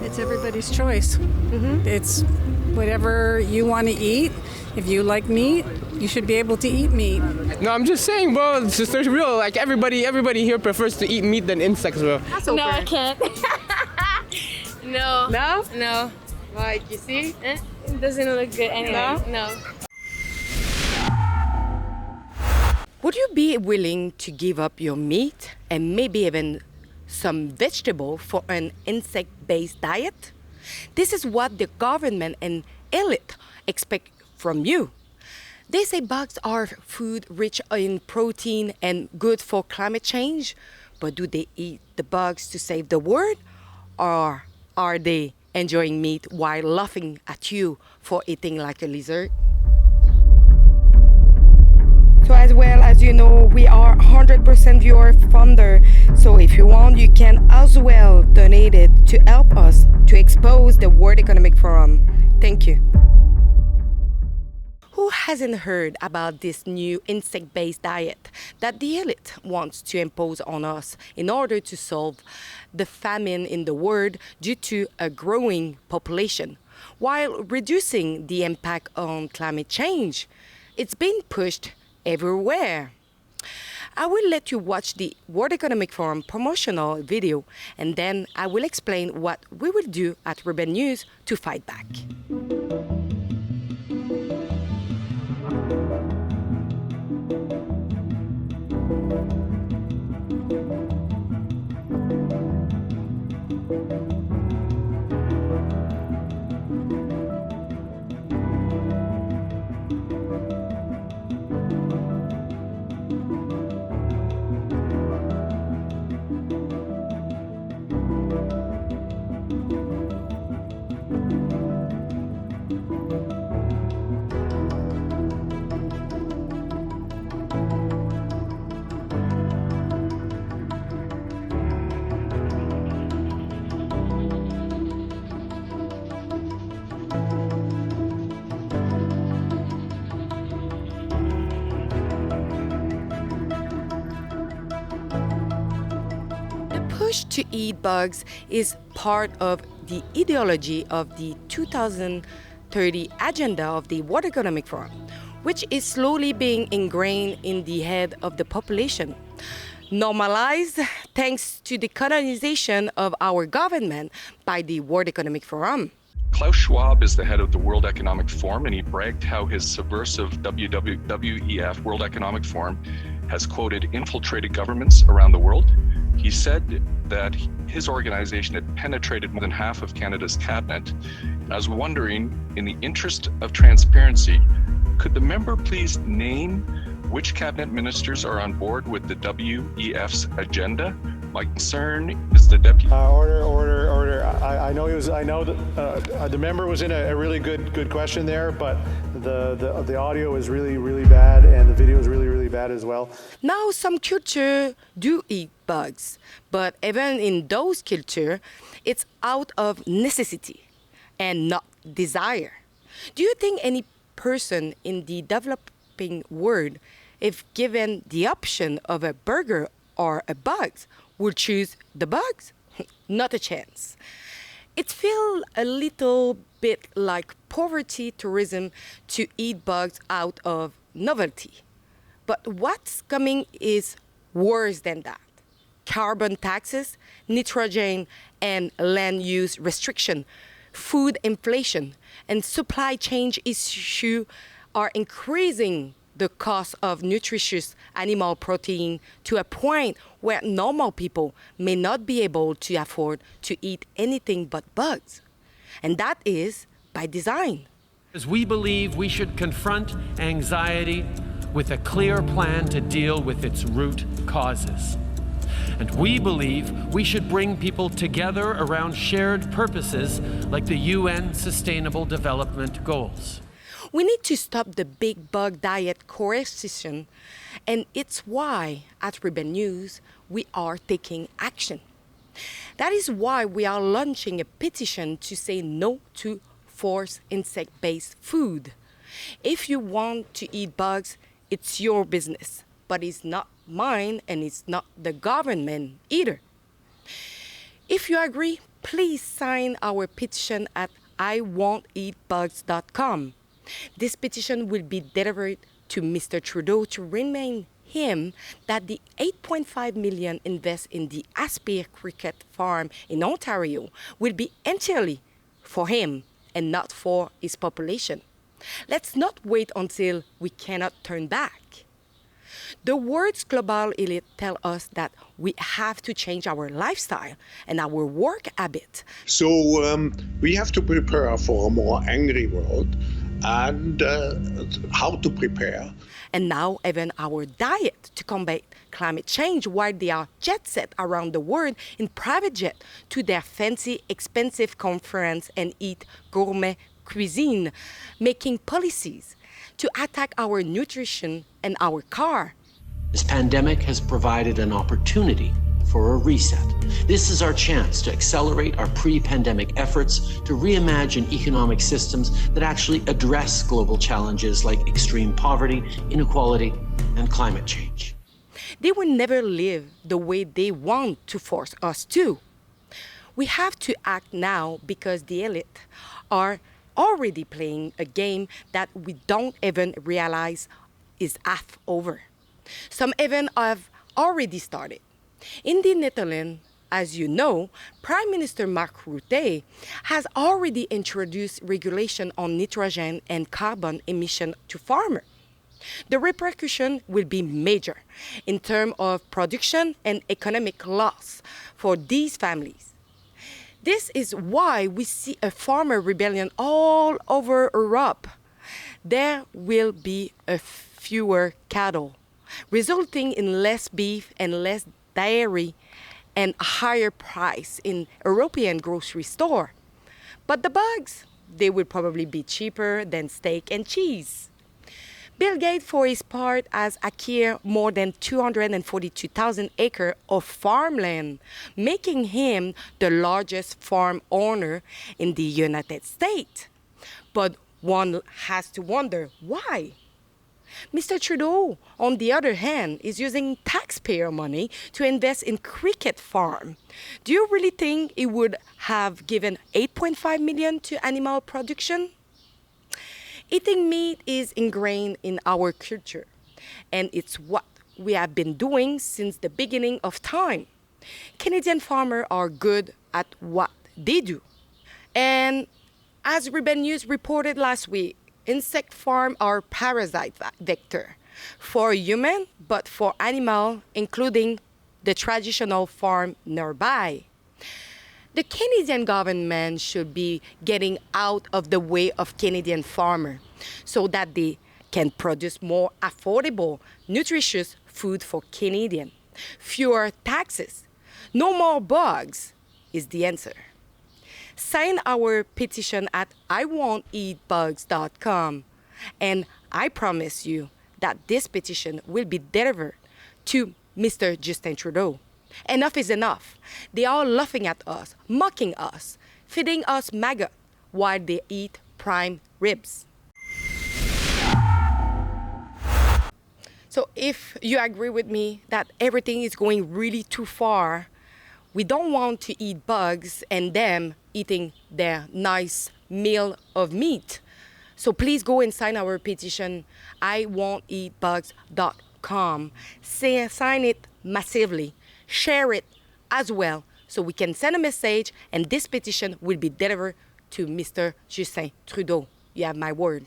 It's everybody's choice. It's whatever you want to eat. If you like meat, you should be able to eat meat. No, I'm just saying, bro. It's just there's real. Like everybody here prefers to eat meat than insects, bro. No, I can't. No. No? No. Like, you see? It doesn't look good anyway. No. Would you be willing to give up your meat and maybe even some vegetable for an insect-based diet? This is what the government and elite expect from you. They say bugs are food rich in protein and good for climate change, but do they eat the bugs to save the world? Or are they enjoying meat while laughing at you for eating like a lizard? So as well as you know, we are 100% viewer funder. So if you want, you can as well donate it to help us to expose the World Economic Forum. Thank you. Who hasn't heard about this new insect-based diet that the elite wants to impose on us in order to solve the famine in the world due to a growing population, while reducing the impact on climate change? It's being pushed everywhere. I will let you watch the World Economic Forum promotional video, and then I will explain what we will do at Rebel News to fight back. Push to eat bugs is part of the ideology of the 2030 agenda of the World Economic Forum, which is slowly being ingrained in the head of the population. Normalized thanks to the colonization of our government by the World Economic Forum. Klaus Schwab is the head of the World Economic Forum, and he bragged how his subversive WEF, World Economic Forum, has, quoted, infiltrated governments around the world. He said that his organization had penetrated more than half of Canada's cabinet. I was wondering, in the interest of transparency, could the member please name which cabinet ministers are on board with the WEF's agenda? My concern is the deputy. Order. I know that the member was in a really good question there, but the audio is really bad and the video is really bad as well. Now some culture do eat bugs, but even in those culture, it's out of necessity and not desire. Do you think any person in the developing world, if given the option of a burger or a bugs, would choose the bugs? Not a chance. It feels a little bit like poverty tourism to eat bugs out of novelty. But what's coming is worse than that. Carbon taxes, nitrogen and land use restriction, food inflation, and supply chain issues are increasing the cost of nutritious animal protein to a point where normal people may not be able to afford to eat anything but bugs. And that is by design. As we believe we should confront anxiety with a clear plan to deal with its root causes. And we believe we should bring people together around shared purposes like the UN Sustainable Development Goals. We need to stop the big bug diet coercion, and it's why at Rebel News we are taking action. That is why we are launching a petition to say no to forced insect-based food. If you want to eat bugs, it's your business, but it's not mine and it's not the government either. If you agree, please sign our petition at iwon'teatbugs.com. This petition will be delivered to Mr. Trudeau to remind him that the 8.5 million invest in the Aspire Cricket Farm in Ontario will be entirely for him and not for his population. Let's not wait until we cannot turn back. The words global elite tell us that we have to change our lifestyle and our work habit. So we have to prepare for a more angry world, and how to prepare. And now even our diet to combat climate change, while they are jet set around the world in private jet to their fancy, expensive conference and eat gourmet cuisine, making policies to attack our nutrition and our car. This pandemic has provided an opportunity for a reset. This is our chance to accelerate our pre-pandemic efforts to reimagine economic systems that actually address global challenges like extreme poverty, inequality, and climate change. They will never live the way they want to force us to. We have to act now because the elite are already playing a game that we don't even realize is half over. Some even have already started. In the Netherlands, as you know, Prime Minister Mark Rutte has already introduced regulation on nitrogen and carbon emission to farmers. The repercussion will be major in terms of production and economic loss for these families. This is why we see a farmer rebellion all over Europe. There will be fewer cattle, resulting in less beef and less dairy and a higher price in European grocery store. But the bugs, they will probably be cheaper than steak and cheese. Bill Gates, for his part, has acquired more than 242,000 acres of farmland, making him the largest farm owner in the United States. But one has to wonder why. Mr. Trudeau, on the other hand, is using taxpayer money to invest in cricket farm. Do you really think he would have given 8.5 million to animal production? Eating meat is ingrained in our culture, and it's what we have been doing since the beginning of time. Canadian farmers are good at what they do. And as Rebel News reported last week, insect farms are parasite vector for human, but for animal, including the traditional farm nearby. The Canadian government should be getting out of the way of Canadian farmers so that they can produce more affordable, nutritious food for Canadians. Fewer taxes, no more bugs is the answer. Sign our petition at iwon'teatbugs.com, and I promise you that this petition will be delivered to Mr. Justin Trudeau. Enough is enough. They are laughing at us, mocking us, feeding us maggot while they eat prime ribs. So if you agree with me that everything is going really too far, we don't want to eat bugs and them eating their nice meal of meat. So please go and sign our petition, iwon'teatbugs.com. Sign it massively. Share it as well so we can send a message, and this petition will be delivered to Mr. Justin Trudeau. You have my word.